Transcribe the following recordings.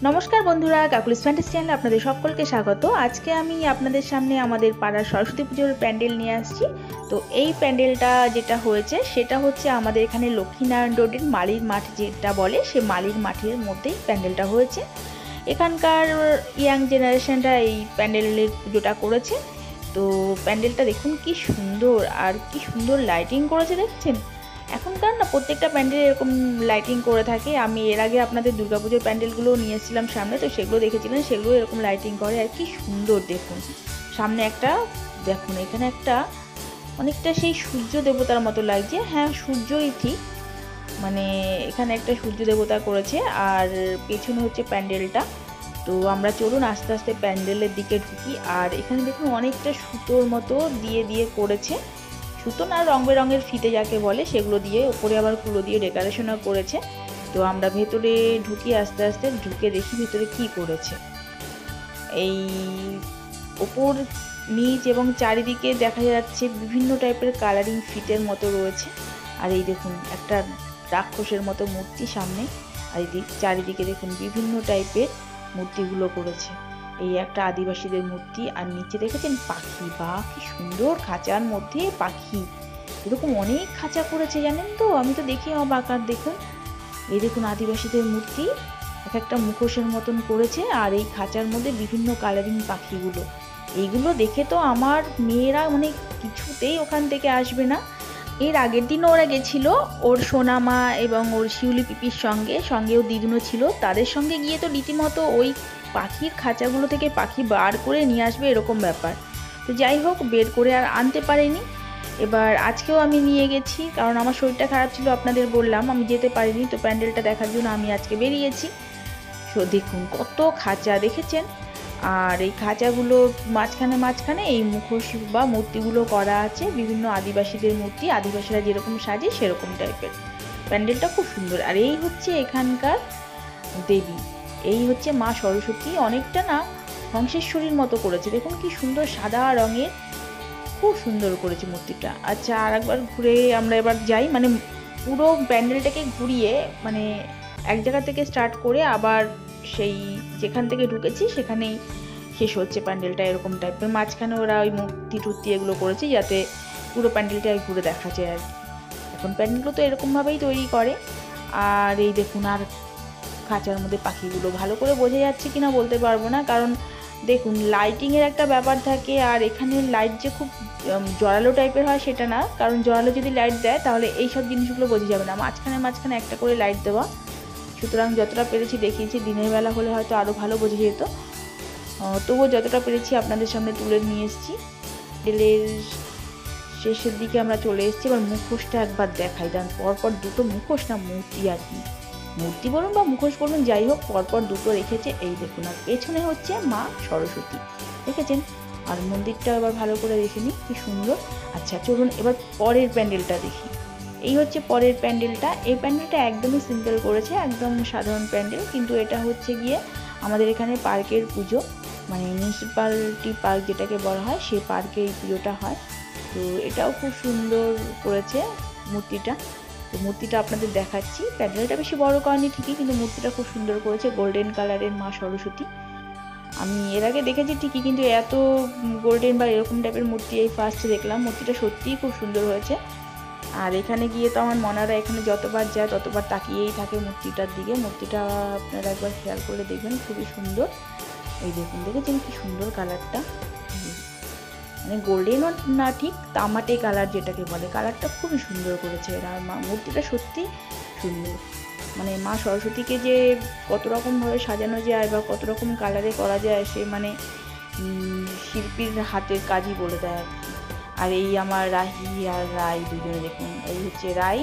নমস্কার বন্ধুরা, Kokkalis fantasy চ্যানেলে আপনাদের সকলকে স্বাগত। আজকে আমি আপনাদের সামনে আমাদের পাড়ার সরস্বতী পুজোর প্যান্ডেল নিয়ে আসছি। তো এই প্যান্ডেলটা যেটা হয়েছে সেটা হচ্ছে আমাদের এখানে লক্ষ্মীনারায়ণ রোডের মালির মাঠ যেটা বলে, সে মালির মাঠের মধ্যেই প্যান্ডেলটা হয়েছে। এখানকার ইয়াং জেনারেশনরা এই প্যান্ডেলের পুজোটা করেছে। তো প্যান্ডেলটা দেখুন কি সুন্দর, আর কি সুন্দর লাইটিং করেছে দেখছেন। এখনকার না প্রত্যেকটা প্যান্ডেলে এরকম লাইটিং করে থাকে। আমি এর আগে আপনাদের দুর্গাপুজোর প্যান্ডেলগুলো নিয়ে এসেছিলাম সামনে, তো সেগুলো দেখেছিলেন, সেগুলো এরকম লাইটিং করে। আর কি সুন্দর দেখুন, সামনে একটা দেখুন, এখানে একটা অনেকটা সেই সূর্য দেবতার মতো লাগছে। হ্যাঁ, সূর্যই ঠিক, মানে এখানে একটা সূর্য দেবতা করেছে। আর পেছনে হচ্ছে প্যান্ডেলটা। তো আমরা চলুন আস্তে আস্তে প্যান্ডেলের দিকে ঢুকি। আর এখানে দেখুন অনেকটা সুতোর মতো দিয়ে দিয়ে করেছে, সুতো না রং বেরঙের ফিতে যাকে বলে, সেগুলো দিয়ে উপরে আবার কুলো দিয়ে ডেকোরেশনও করেছে। তো আমরা ভেতরে ঢুকি, আস্তে আস্তে ঢুকে দেখি ভিতরে কি করেছে। এই ওপর নিচ এবং চারিদিকে দেখা যাচ্ছে বিভিন্ন টাইপের কালারিং ফিতের মতো রয়েছে। আর এই দেখুন একটা রাক্ষসের মতো মূর্তি সামনে, আর এই চারিদিকে দেখুন বিভিন্ন টাইপের মূর্তিগুলো করেছে। এই একটা আদিবাসীদের মূর্তি, আর নিচে দেখেছেন পাখি, বা কি সুন্দর খাঁচার মধ্যে পাখি। এরকম অনেক খাঁচা করেছে জানেন তো, আমি তো দেখি অবাক। আর দেখুন এই দেখুন আদিবাসীদের মূর্তি এক একটা মুখোশের মতন করেছে, আর এই খাঁচার মধ্যে বিভিন্ন কালারিং পাখিগুলো। এইগুলো দেখে তো আমার মেয়েরা মানে কিছুতেই ওখান থেকে আসবে না। এর আগের দিনও ওরা গেছিল ওর সোনামা এবং ওর শিউলি পিপির সঙ্গে ওর দিদুনও ছিল। তাদের সঙ্গে গিয়ে তো রীতিমতো ওই পাখির খাঁচাগুলো থেকে পাখি বার করে নিয়ে আসবে এরকম ব্যাপার। তো যাই হোক, বের করে আর আনতে পারিনি। এবার আজকেও আমি নিয়ে গেছি, কারণ আমার শরীরটা খারাপ ছিল, আপনাদের বললাম আমি যেতে পারিনি। তো প্যান্ডেলটা দেখার জন্য আমি আজকে বেরিয়েছি। দেখুন কত খাঁচা দেখেছেন। আর এই খাঁচাগুলোর মাঝখানে মাঝখানে এই মুখোশ বা মূর্তিগুলো করা আছে, বিভিন্ন আদিবাসীদের মূর্তি, আদিবাসীরা যেরকম সাজে সেরকম টাইপের। প্যান্ডেলটা খুব সুন্দর। আর এই হচ্ছে এখানকার দেবী, এই হচ্ছে মা সরস্বতী। অনেকটা না হংসেশ্বরীর মতো করেছে, দেখুন কি সুন্দর সাদা রঙের, খুব সুন্দর করেছে মূর্তিটা। আচ্ছা, আর একবার ঘুরে আমরা এবার যাই, মানে পুরো প্যান্ডেলটাকে ঘুরিয়ে, মানে এক জায়গা থেকে স্টার্ট করে আবার সেই যেখান থেকে ঢুকেছি সেখানেই শেষ হচ্ছে প্যান্ডেলটা, এরকম টাইপের। মাঝখানে ওরা ওই মূর্তি টুর্তি এগুলো করেছে যাতে পুরো প্যান্ডেলটাই ঘুরে দেখা যায় আর কি। এখন প্যান্ডেলগুলো তো এরকমভাবেই তৈরি করে। আর এই দেখুন, আর খাঁচার মধ্যে পাখিগুলো ভালো করে বোঝা যাচ্ছে কিনা বলতে পারবো না, কারণ দেখুন লাইটিংয়ের একটা ব্যাপার থাকে। আর এখানে লাইট যে খুব জোরালো টাইপের হয় সেটা না, কারণ জোরালো যদি লাইট দেয় তাহলে এই সব জিনিসগুলো বোঝা যাবে না। মাঝখানে মাঝখানে একটা করে লাইট দেওয়া, সুতরাং যতটা পেরেছি দেখিয়েছি। দিনের বেলা হলে হয়তো আরও ভালো বোঝা যেত, তবুও যতটা পেরেছি আপনাদের সামনে তুলে নিয়ে এসেছি। প্যান্ডেলের শেষের দিকে আমরা চলে এসেছি। এবার মুখোশটা একবার দেখাই, দেন পরপর দুটো মুখোশ, না মূর্তি আর কি, মূর্তি বলুন বা মুখোশ বলুন, যাই হোক পরপর দুটো রেখেছে। এই দেখুন, আর পেছনে হচ্ছে মা সরস্বতী, দেখেছেন। আর মন্দিরটা এবার ভালো করে দেখে নিই কি সুন্দর। আচ্ছা চলুন এবার পরের প্যান্ডেলটা দেখি। এই হচ্ছে পরের প্যান্ডেলটা। এই প্যান্ডেলটা একদমই সিম্পল করেছে, একদম সাধারণ প্যান্ডেল, কিন্তু এটা হচ্ছে গিয়ে আমাদের এখানে পার্কের পুজো, মানে মিউনিসিপ্যালিটি পার্ক যেটাকে বলা হয়, সেই পার্কে এই পুজোটা হয়। তো এটাও খুব সুন্দর করেছে মূর্তিটা। তো মূর্তিটা আপনাদের দেখাচ্ছি। প্যান্ডেলটা বেশি বড় করেনি ঠিকই, কিন্তু মূর্তিটা খুব সুন্দর করেছে, গোল্ডেন কালারের মা সরস্বতী। আমি এর আগে দেখেছি ঠিকই, কিন্তু এত গোল্ডেন বা এরকম টাইপের মূর্তি এই ফার্স্ট দেখলাম। মূর্তিটা সত্যিই খুব সুন্দর হয়েছে। আর এখানে গিয়ে তো আমার মনারা এখানে যতবার যায় ততবার তাকিয়েই থাকে মূর্তিটার দিকে। মূর্তিটা আপনারা একবার খেয়াল করে দেখবেন, খুবই সুন্দর। এই দেখুন, দেখেছেন কি সুন্দর কালারটা, মানে গোল্ডেনও না ঠিক, তামাটে কালার যেটাকে বলে, কালারটা খুবই সুন্দর করেছে এরা। আর মূর্তিটা সত্যি সুন্দর, মানে মা সরস্বতীকে যে কত রকমভাবে সাজানো যায় বা কত রকম কালারে করা যায়, সে মানে শিল্পীর হাতের কাজই বলে দেয় আর কি। আর এই আমার রাহি আর রাই দুজনে দেখুন, এই হচ্ছে রাই,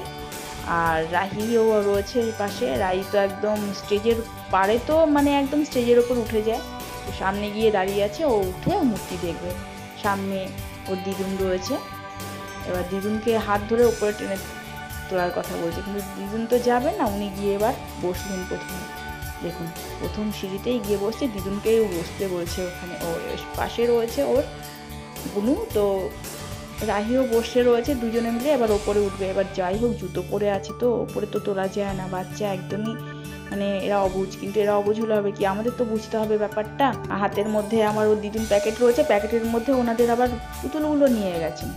আর রাহিও রয়েছে পাশে। রাই তো একদম স্টেজের পারে, তো মানে একদম স্টেজের ওপর উঠে যায়। তো সামনে গিয়ে দাঁড়িয়ে আছে, ও উঠে মূর্তি দেখবে। সামনে ওর দিদুন রয়েছে, এবার দিদুনকে হাত ধরে উপরে টেনে তোলার কথা বলছে, কিন্তু দিদুন তো যাবে না। উনি গিয়ে এবার বসলেন প্রথমে, দেখুন প্রথম সিঁড়িতেই গিয়ে বসছে, দিদুনকেও বসতে বলছে ওখানে। ওর পাশে রয়েছে ওর বুনু, তো রাহিও বসে রয়েছে, দুজনে মিলে এবার ওপরে উঠবে। এবার যাই হোক, জুতো পরে আছে তো ওপরে তো তোলা যায় না, বাচ্চা একদমই মানে এরা অবুঝ, কিন্তু এরা অবুঝ হলে হবে কি, আমাদের তো বুঝতে হবে ব্যাপারটা। হাতের মধ্যে আমার ও 2-3 প্যাকেট রয়েছে, প্যাকেটের মধ্যে ওনাদের আবার পুতুলগুলো নিয়ে গেছেন,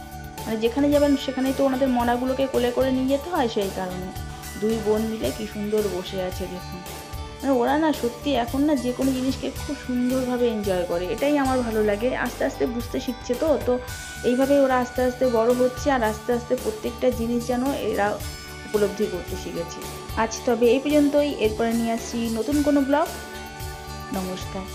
মানে যেখানে যাবেন সেখানেই তো ওনাদের মনাগুলোকে কোলে করে নিয়ে যেতে হয়, সেই কারণে 2 বোন মিলে কি সুন্দর বসে আছে দেখুন। মানে ওরা না সত্যি এখন না যে কোনো জিনিসকে খুব সুন্দরভাবে এনজয় করে, এটাই আমার ভালো লাগে। আস্তে আস্তে বুঝতে শিখছে, তো এইভাবে ওরা আস্তে আস্তে বড় হচ্ছে, আর আস্তে আস্তে প্রত্যেকটা জিনিস যেন এরা উপলব্ধি করতে শিখেছে। আজ তবে এই পর্যন্তই, এরপরে নিয়ে আসছি নতুন কোনো ব্লগ। নমস্কার।